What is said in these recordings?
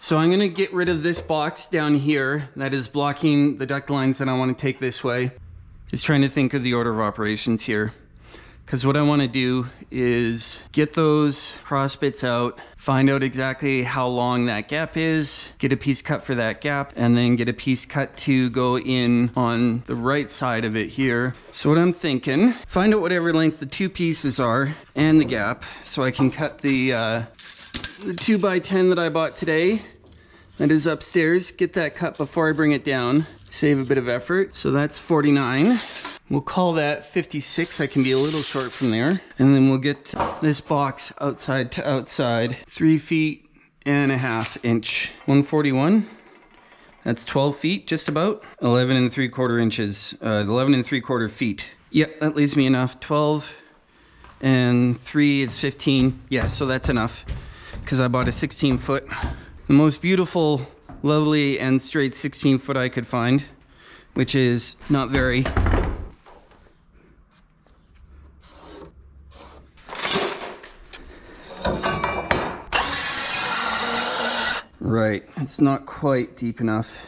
So I'm gonna get rid of this box down here that is blocking the duct lines that I want to take this way. Just trying to think of the order of operations here. Because what I want to do is get those cross bits out, find out exactly how long that gap is, get a piece cut for that gap, and then get a piece cut to go in on the right side of it here. So what I'm thinking, find out whatever length the two pieces are and the gap, so I can cut the 2x10 that I bought today that is upstairs, get that cut before I bring it down, save a bit of effort. So that's 49. We'll call that 56. I can be a little short from there. And then we'll get this box outside to outside, 3.5 feet. 141. That's 12 feet, just about. 11 3/4 inches, 11 3/4 feet. Yep, that leaves me enough. 12 and 3 is 15. Yeah, so that's enough because I bought a 16-foot. The most beautiful, lovely, and straight 16-foot I could find, which is not very. Right, it's not quite deep enough.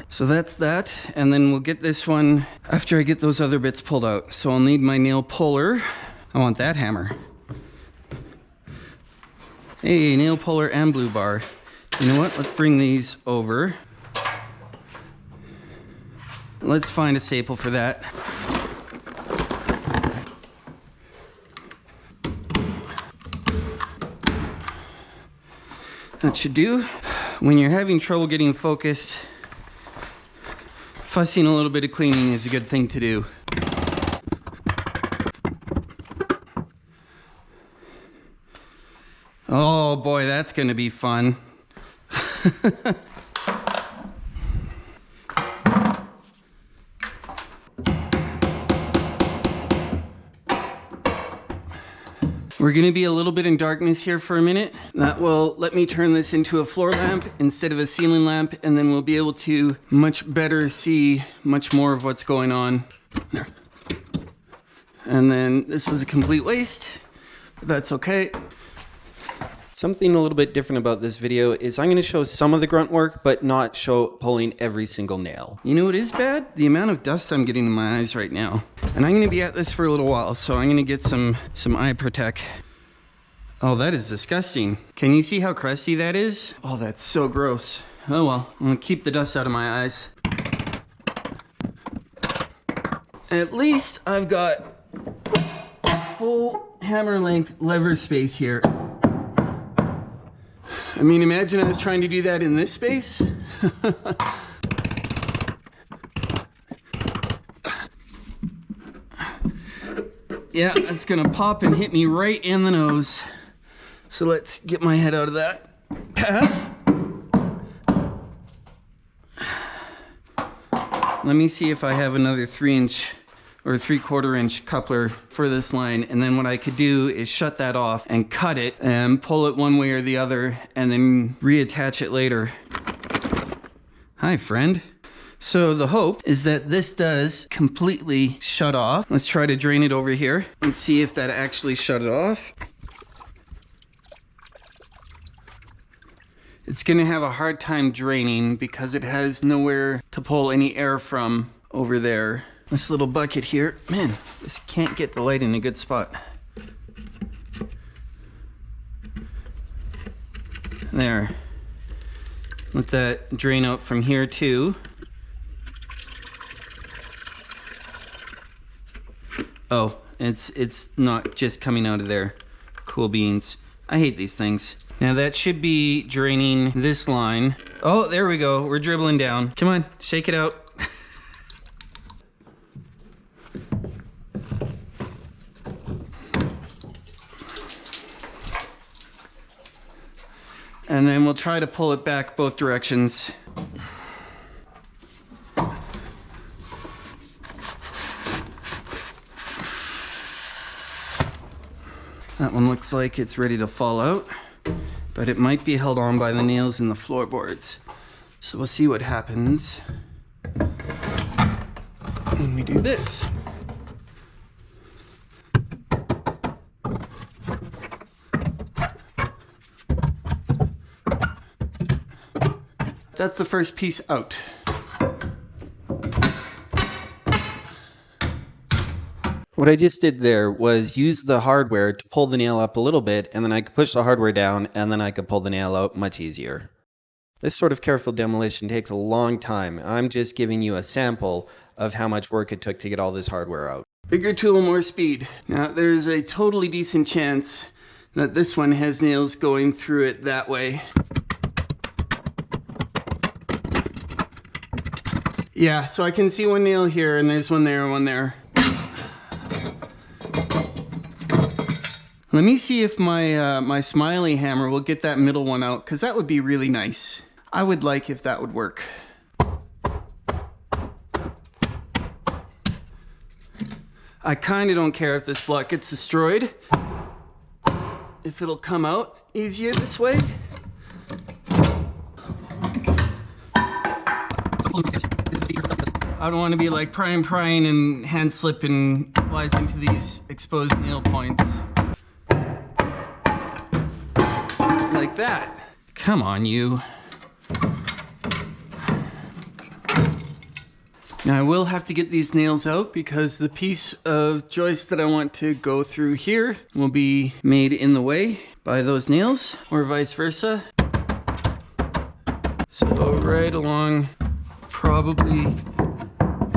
So that's that, and then we'll get this one after I get those other bits pulled out. So I'll need my nail puller. I want that hammer. Hey, nail puller and blue bar. You know what, let's bring these over. Let's find a staple for that. That should do. When you're having trouble getting focused, fussing a little bit of cleaning is a good thing to do. Oh boy, that's gonna be fun. We're gonna be a little bit in darkness here for a minute. That will let me turn this into a floor lamp instead of a ceiling lamp, and then we'll be able to much better see much more of what's going on. There. And then this was a complete waste, but that's okay. Something a little bit different about this video is I'm going to show some of the grunt work, but not show pulling every single nail. You know what is bad? The amount of dust I'm getting in my eyes right now. And I'm going to be at this for a little while, so I'm going to get some eye protect. Oh, that is disgusting. Can you see how crusty that is? Oh, that's so gross. Oh well, I'm going to keep the dust out of my eyes. At least I've got full hammer length lever space here. I mean, imagine I was trying to do that in this space. Yeah, that's gonna pop and hit me right in the nose. So let's get my head out of that path. Let me see if I have another 3-inch or 3/4 inch coupler for this line, and then what I could do is shut that off and cut it and pull it one way or the other and then reattach it later. Hi, friend. So the hope is that this does completely shut off. Let's try to drain it over here and see if that actually shut it off. It's gonna have a hard time draining because it has nowhere to pull any air from over there. This little bucket here, man, this can't get the light in a good spot. There. Let that drain out from here too. Oh, it's not just coming out of there. Cool beans. I hate these things. Now that should be draining this line. Oh, there we go. We're dribbling down. Come on, shake it out. And then we'll try to pull it back both directions. That one looks like it's ready to fall out, but it might be held on by the nails in the floorboards. So we'll see what happens when we do this. That's the first piece out. What I just did there was use the hardware to pull the nail up a little bit, and then I could push the hardware down, and then I could pull the nail out much easier. This sort of careful demolition takes a long time. I'm just giving you a sample of how much work it took to get all this hardware out. Bigger tool, more speed. Now, there's a totally decent chance that this one has nails going through it that way. Yeah, so I can see one nail here, and there's one there and one there. Let me see if my my Smiley hammer will get that middle one out, because that would be really nice. I would like if that would work. I kind of don't care if this block gets destroyed, if it'll come out easier this way. I don't want to be like prying and hand slip and flies into these exposed nail points. Like that. Come on, you. Now I will have to get these nails out because the piece of joist that I want to go through here will be made in the way by those nails, or vice versa. So right along, probably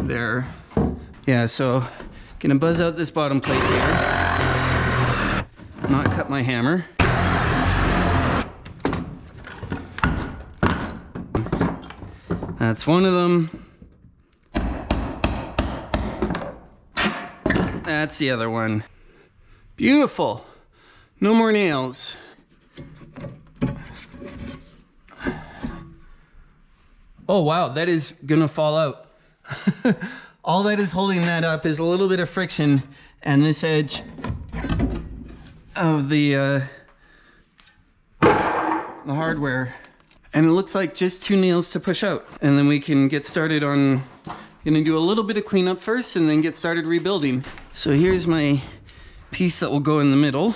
there. Yeah, so gonna buzz out this bottom plate here. Not cut my hammer. That's one of them. That's the other one. Beautiful. No more nails. Oh wow, that is gonna fall out. All that is holding that up is a little bit of friction and this edge of the hardware. And it looks like just 2 nails to push out. And then we can get started on, gonna do a little bit of cleanup first and then get started rebuilding. So here's my piece that will go in the middle.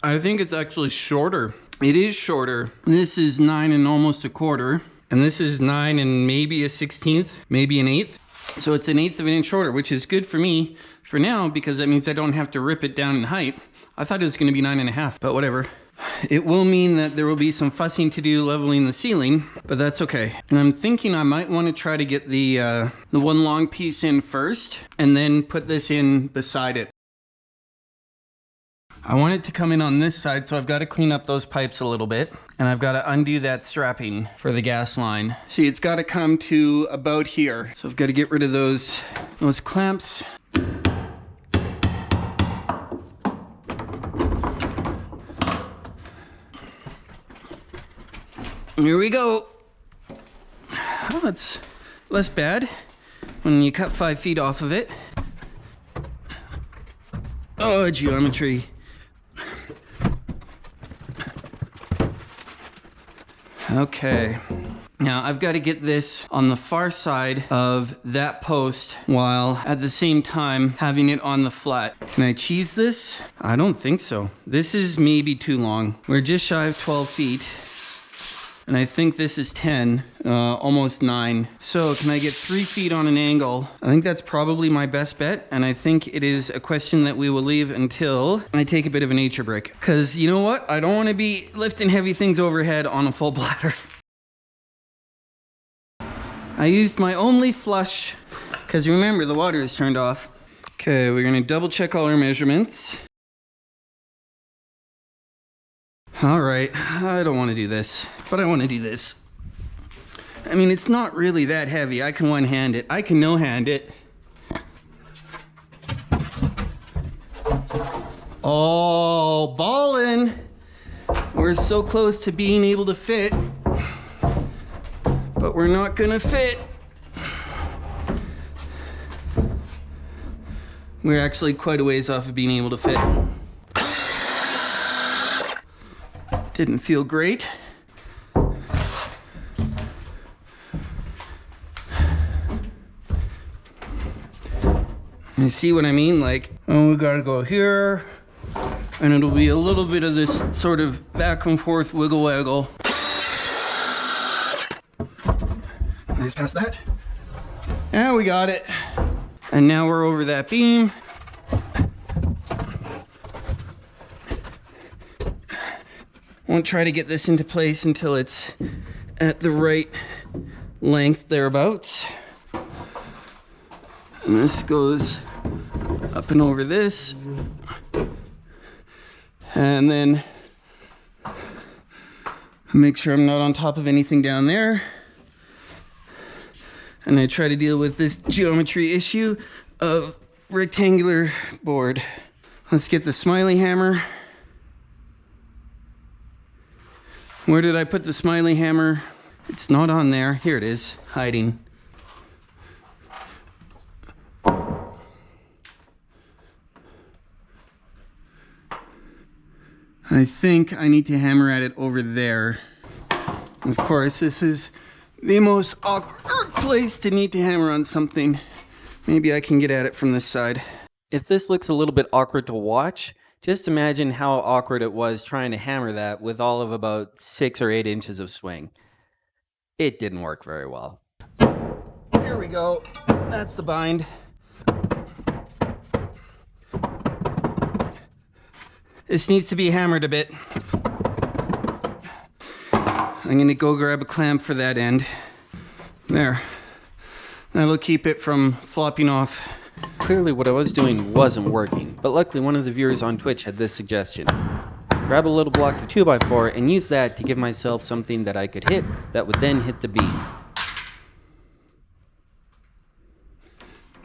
I think it's actually shorter. It is shorter. This is 9 and almost a quarter. And this is 9 and maybe a 16th, maybe an 1/8. So it's an 1/8 of an inch shorter, which is good for me for now because that means I don't have to rip it down in height. I thought it was gonna be 9.5, but whatever. It will mean that there will be some fussing to do leveling the ceiling, but that's okay. And I'm thinking I might want to try to get the one long piece in first and then put this in beside it. I want it to come in on this side, so I've got to clean up those pipes a little bit and I've got to undo that strapping for the gas line. See, it's got to come to about here. So I've got to get rid of those clamps. Here we go. Oh, it's less bad when you cut 5 feet off of it. Oh, geometry. Okay. Now I've got to get this on the far side of that post while at the same time having it on the flat. Can I cheese this? I don't think so. This is maybe too long. We're just shy of 12 feet. And I think this is 10, almost 9. So can I get 3 feet on an angle? I think that's probably my best bet. And I think it is a question that we will leave until I take a bit of a nature break. Because you know what? I don't want to be lifting heavy things overhead on a full bladder. I used my only flush, because remember the water is turned off. Okay, we're gonna double check all our measurements. All right, I don't want to do this, but I want to do this. I mean, it's not really that heavy. I can one-hand it. I can no-hand it. Oh, ballin'. We're so close to being able to fit, but we're not gonna fit. We're actually quite a ways off of being able to fit. Didn't feel great. You see what I mean? Like, oh, we gotta go here, and it'll be a little bit of this sort of back and forth wiggle waggle. ways past that. And we got it. And now we're over that beam. Won't try to get this into place until it's at the right length thereabouts. And this goes up and over this. And then make sure I'm not on top of anything down there. And I try to deal with this geometry issue of rectangular board. Let's get the Smiley hammer. Where did I put the Smiley hammer? It's not on there. Here it is, hiding. I think I need to hammer at it over there. Of course, this is the most awkward place to need to hammer on something. Maybe I can get at it from this side. If this looks a little bit awkward to watch, just imagine how awkward it was trying to hammer that with all of about 6 or 8 inches of swing. It didn't work very well. There we go. That's the bind. This needs to be hammered a bit. I'm gonna go grab a clamp for that end. There. That'll keep it from flopping off. Clearly what I was doing wasn't working, but luckily one of the viewers on Twitch had this suggestion. Grab a little block of 2x4 and use that to give myself something that I could hit that would then hit the beam.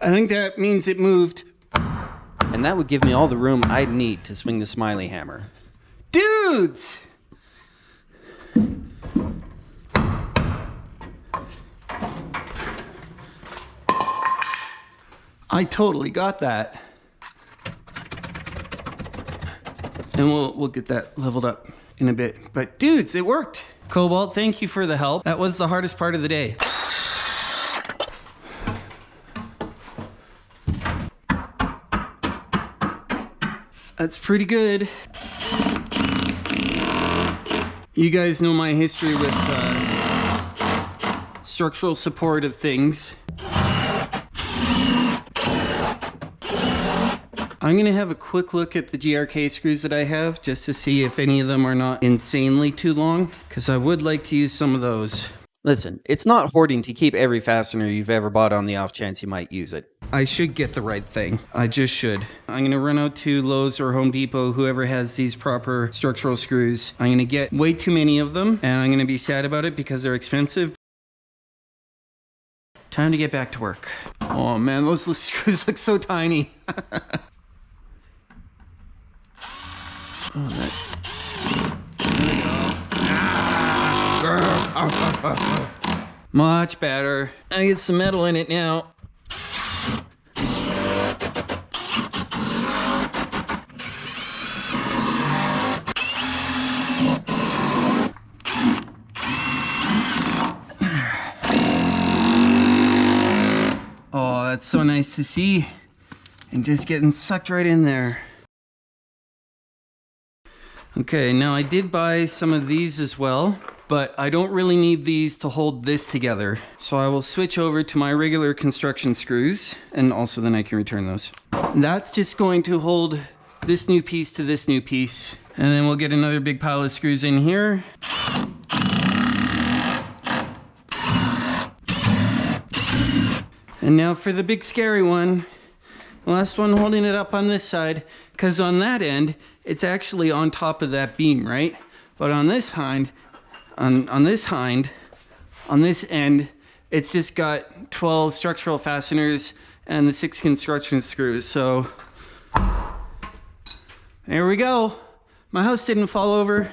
I think that means it moved. And that would give me all the room I'd need to swing the Smiley hammer. Dudes! I totally got that. And we'll get that leveled up in a bit. But dudes, it worked. Cobalt, thank you for the help. That was the hardest part of the day. That's pretty good. You guys know my history with structural support of things. I'm gonna have a quick look at the GRK screws that I have just to see if any of them are not insanely too long, because I would like to use some of those. Listen, it's not hoarding to keep every fastener you've ever bought on the off chance you might use it. I should get the right thing. I just should. I'm gonna run out to Lowe's or Home Depot, whoever has these proper structural screws. I'm gonna get way too many of them, and I'm gonna be sad about it because they're expensive. Time to get back to work. Oh man, those screws look so tiny. Much better. I get some metal in it now. Oh, that's so nice to see. And just getting sucked right in there. Okay, now I did buy some of these as well, but I don't really need these to hold this together. So I will switch over to my regular construction screws, and also then I can return those. That's just going to hold this new piece to this new piece. And then we'll get another big pile of screws in here. And now for the big scary one. The last one holding it up on this side, because on that end, it's actually on top of that beam, right? But on this hind, on this end, it's just got 12 structural fasteners and the 6 construction screws. So there we go. My house didn't fall over.